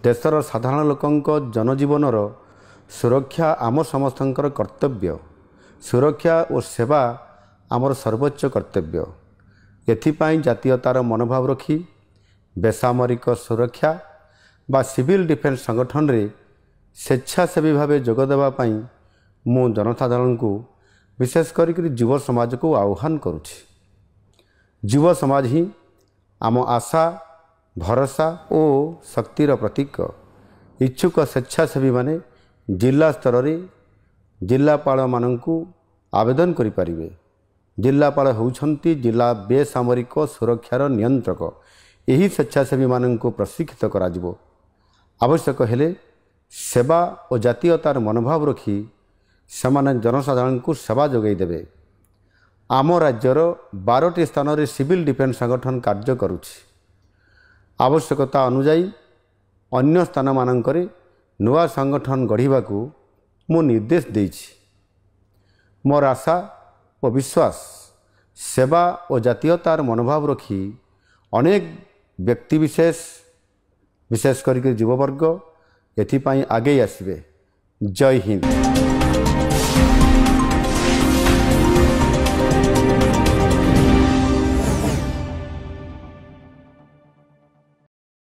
देशर साधारण लोकंक जनजीवनर सुरक्षा आम समस्तंकर कर्तव्य। सुरक्षा और सेवा आमर सर्वोच्च कर्तव्य। एथिपाई जातीयतार मनोभाव रखी बेसामरिक सुरक्षा बा सिविल डिफेन्स संगठन रे स्वेच्छासेवी भाव जोगदेवाई मु जनसाधारण को विशेष करी युव समाज को आह्वान करुछि। युव समाज ही आम आशा भरोसा और शक्तिर प्रतीक। इच्छुक स्वेच्छासेवी माने जिला स्तर रे जिलापाल माननकु आवेदन करि परिबे। जिलापाल होउछंती जिला बेसामरिक सुरक्षार नियंत्रक। यही स्वेच्छासेवी माननकु प्रशिक्षित कराजिबो। आवश्यक हेले सेवा और जातीयतार मनोभाव रखी सेमाने जनसाधारण को सेवा जोगाई देबे। आम राज्यर 12टी स्थान रे सिविल डिफेन्स संगठन कार्य करुछि। आवश्यकता अनुजाई अन्य स्थान मानकरे नुआ संगठन गढ़िबाकू मु निर्देश देइछि। मोर आशा और विश्वास सेवा और जातीयतार मनोभाव रखी अनेक व्यक्ति विशेष करके युववर्ग एथिपाई आगे आसबे। जय हिंद।